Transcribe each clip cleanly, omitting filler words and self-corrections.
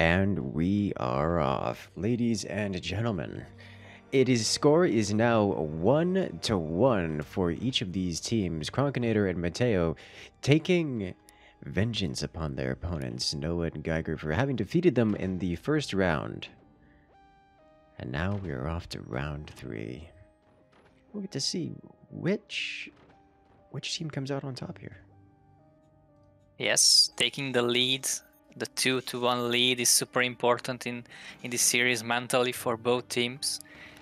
And we are off. Ladies and gentlemen, score is now 1-1 for each of these teams. Kronkinator and Mateo taking vengeance upon their opponents, Noah and Geiger, for having defeated them in the first round. And now we are off to round 3. We'll get to see which team comes out on top here. Yes, taking the lead, the 2-1 lead is super important in this series mentally for both teams,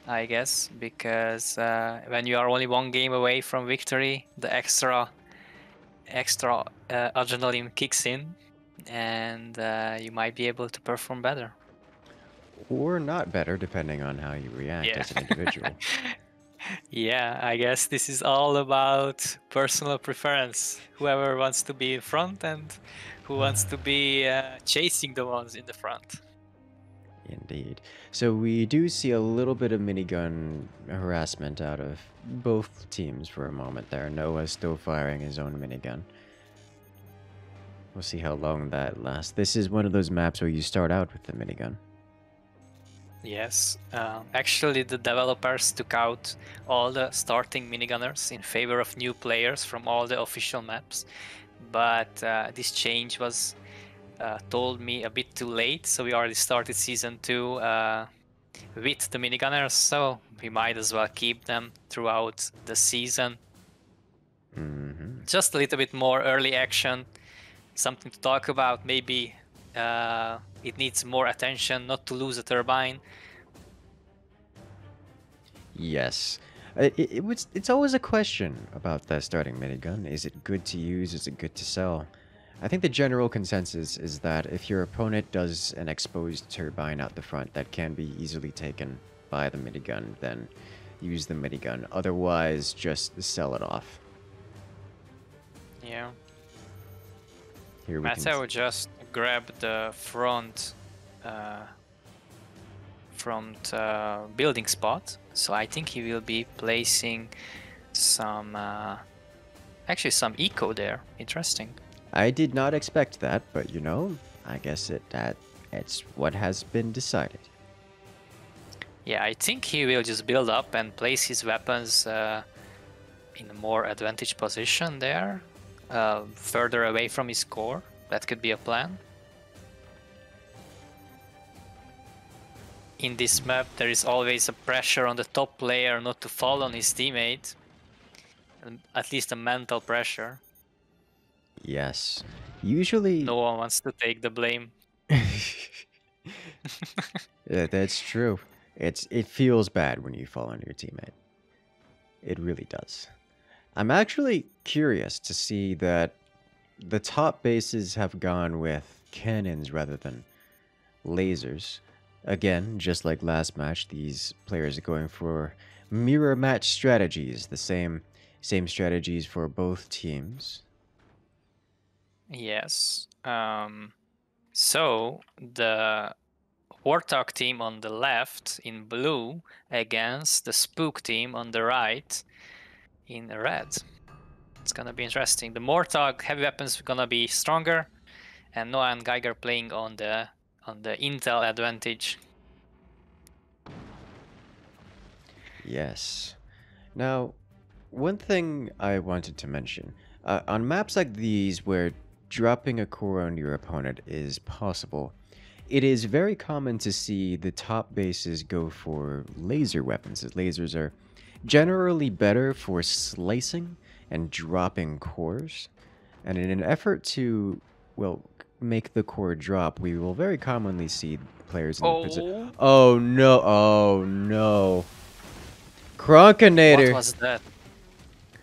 I guess, because when you are only one game away from victory, the extra adrenaline kicks in, and you might be able to perform better. Or not better, depending on how you react as an individual. Yeah, I guess this is all about personal preference. Whoever wants to be in front and who wants to be chasing the ones in the front. Indeed. So we do see a little bit of minigun harassment out of both teams for a moment there. Noah's still firing his own minigun. We'll see how long that lasts. This is one of those maps where you start out with the minigun. Yes, actually the developers took out all the starting minigunners in favor of new players from all the official maps, but this change was told me a bit too late, so we already started Season 2 with the minigunners, so we might as well keep them throughout the season. Just a little bit more early action, something to talk about, maybe it needs more attention not to lose a turbine. Yes. It's always a question about that starting minigun. Is it good to use? Is it good to sell? I think the general consensus is that if your opponent does an exposed turbine out the front that can be easily taken by the minigun, then use the minigun. Otherwise, just sell it off. Yeah. Here we Mateo just grab the front building spot, so I think he will be placing some actually some eco there. Interesting. I did not expect that, but you know, I guess it's what has been decided. Yeah, I think he will just build up and place his weapons in a more advantage position there, further away from his core. That could be a plan. In this map, there is always a pressure on the top player not to fall on his teammate. At least a mental pressure. Yes. Usually... no one wants to take the blame. Yeah, that's true. It feels bad when you fall on your teammate. It really does. I'm actually curious to see that the top bases have gone with cannons rather than lasers. Again, just like last match, these players are going for mirror match strategies, the same strategies for both teams. Yes. So the Warthog team on the left in blue against the Spook team on the right in red. It's gonna be interesting. The Warthog heavy weapons are gonna be stronger, and Noah and Geiger playing on the intel advantage. Yes. Now, one thing I wanted to mention, on maps like these where dropping a core on your opponent is possible, it is very common to see the top bases go for laser weapons, as lasers are generally better for slicing and dropping cores. And in an effort to, well, make the core drop, we will very commonly see players in the position. Oh no, oh no. Kronkinator. What was that?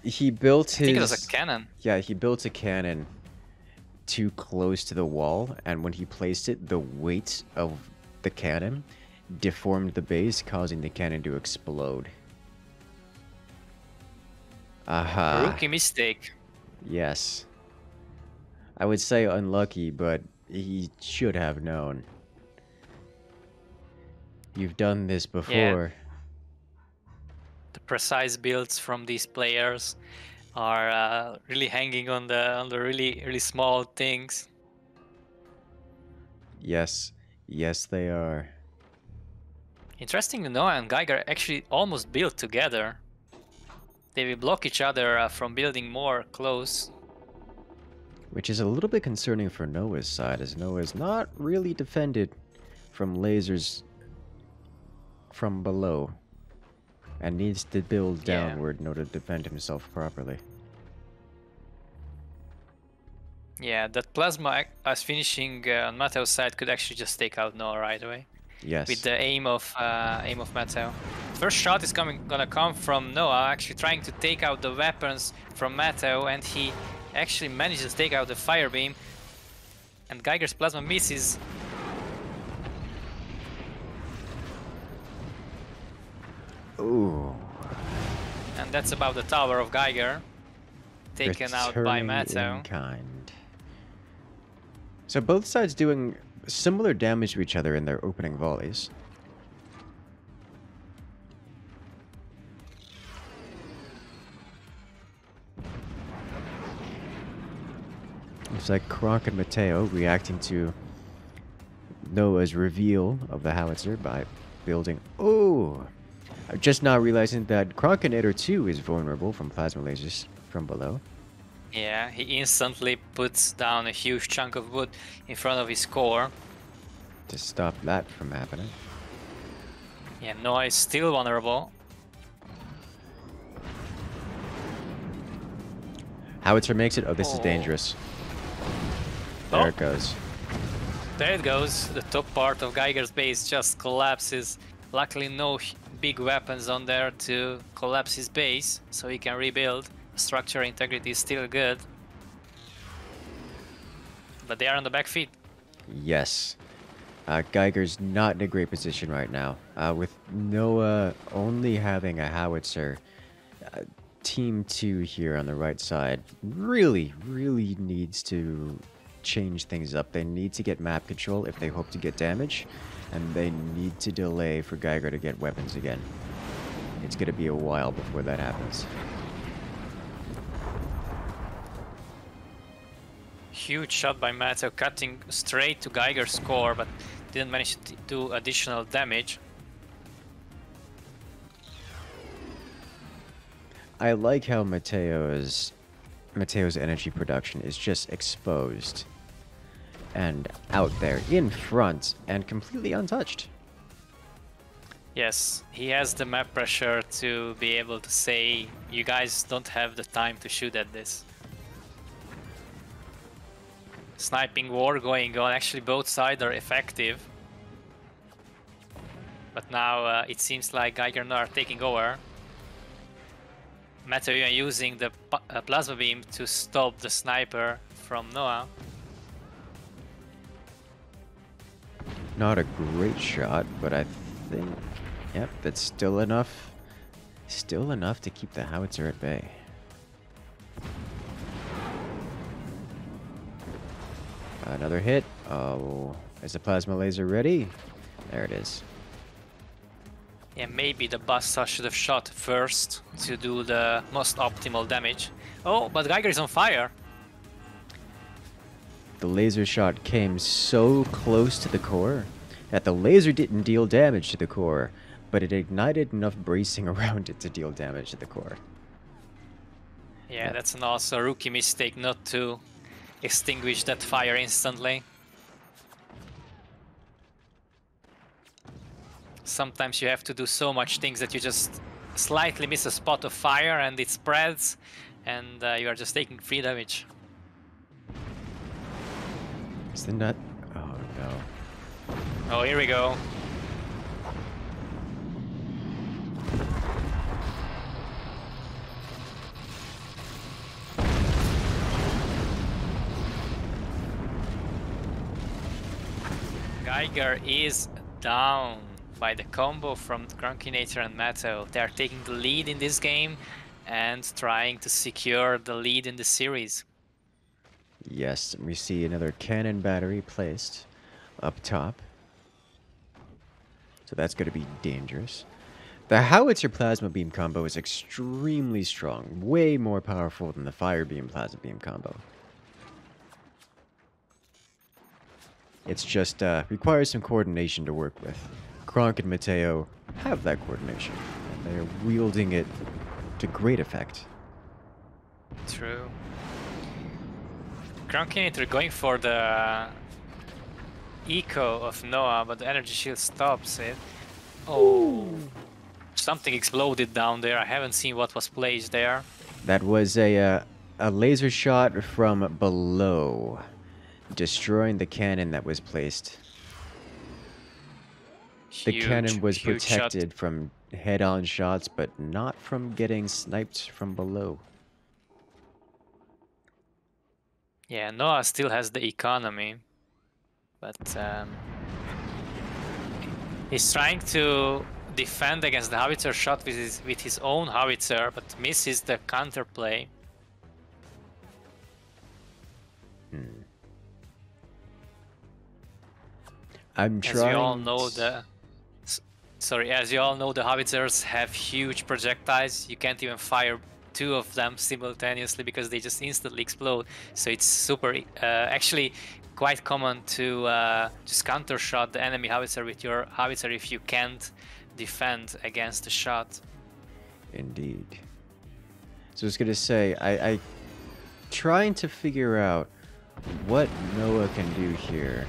He built his... I think it was a cannon. Yeah, he built a cannon too close to the wall, and when he placed it, the weight of the cannon deformed the base, causing the cannon to explode. Aha. Rookie mistake. Yes. I would say unlucky, but he should have known. You've done this before. Yeah. The precise builds from these players are really hanging on the really small things. Yes. Yes, they are. Interestingly, Noah and Geiger actually almost build together. They will block each other from building more close. Which is a little bit concerning for Noah's side, as Noah is not really defended from lasers from below, and needs to build downward in order to defend himself properly. Yeah, that plasma as finishing on Matteo's side could actually just take out Noah right away. Yes. With the aim of Matteo. First shot is gonna come from Noah, actually trying to take out the weapons from Matteo, and he actually manages to take out the fire beam. And Geiger's plasma misses. Ooh. And that's about the tower of Geiger. Taken out by Matteo. In kind. So both sides doing similar damage to each other in their opening volleys. It's like Kronk and Matteo reacting to Noah's reveal of the howitzer by building... Oh! I'm just now realizing that Kronkinator 2 is vulnerable from plasma lasers from below. Yeah, he instantly puts down a huge chunk of wood in front of his core. To stop that from happening. Yeah, Noah is still vulnerable. Howitzer makes it. Oh, this is dangerous. There it goes. There it goes. The top part of Geiger's base just collapses. Luckily, no big weapons on there to collapse his base, so he can rebuild. Structure integrity is still good. But they are on the back feet. Yes. Geiger's not in a great position right now. With Noah only having a howitzer, Team 2 here on the right side really needs to change things up. They need to get map control if they hope to get damage, and they need to delay for Geiger to get weapons again. It's going to be a while before that happens. Huge shot by Matteo, cutting straight to Geiger's core, but didn't manage to do additional damage. I like how Matteo's energy production is just exposed and out there in front and completely untouched. Yes, he has the map pressure to be able to say, you guys don't have the time to shoot at this. Sniping war going on. Actually, both sides are effective. But now it seems like Geiger are taking over. Matteo using the plasma beam to stop the sniper from Noah. Not a great shot, but I think, yep, that's still enough. Still enough to keep the howitzer at bay. Another hit. Oh, is the plasma laser ready? There it is. Yeah, maybe the Bassa should have shot first to do the most optimal damage. Oh, but Geiger is on fire. The laser shot came so close to the core that the laser didn't deal damage to the core, but it ignited enough bracing around it to deal damage to the core. Yeah, that's an also rookie mistake not to extinguish that fire instantly. Sometimes you have to do so much things that you just slightly miss a spot of fire and it spreads, and you are just taking free damage. Is the nut? Oh no. Oh, here we go. Geiger is down by the combo from Kronkinator and Matteo. They are taking the lead in this game and trying to secure the lead in the series. Yes, we see another cannon battery placed up top. So that's going to be dangerous. The howitzer plasma beam combo is extremely strong, way more powerful than the fire beam plasma beam combo. It's just requires some coordination to work with. Kronk and Mateo have that coordination, and they are wielding it to great effect. True. Cronkinator going for the eco of Noah, but the energy shield stops it. Oh, something exploded down there. I haven't seen what was placed there. That was a laser shot from below, destroying the cannon that was placed. The cannon was protected from head-on shots, but not from getting sniped from below. Yeah, Noah still has the economy, but he's trying to defend against the howitzer shot with his own howitzer, but misses the counterplay. I'm trying. As you all know, as you all know, the howitzers have huge projectiles. You can't even fire 2 of them simultaneously because they just instantly explode. So it's super, actually quite common to just counter shot the enemy howitzer with your howitzer if you can't defend against the shot. Indeed. So I was gonna say, I trying to figure out what Noah can do here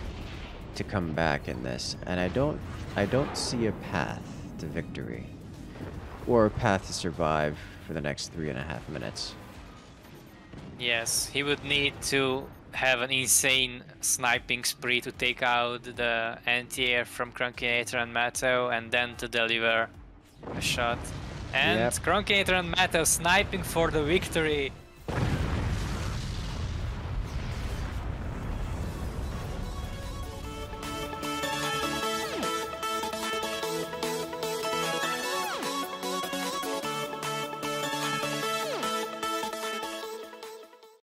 to come back in this, and I don't see a path to victory or a path to survive for the next 3.5 minutes. Yes, he would need to have an insane sniping spree to take out the anti-air from Cronkinator and Mateo, and then to deliver a shot. And Cronkinator and Mateo sniping for the victory.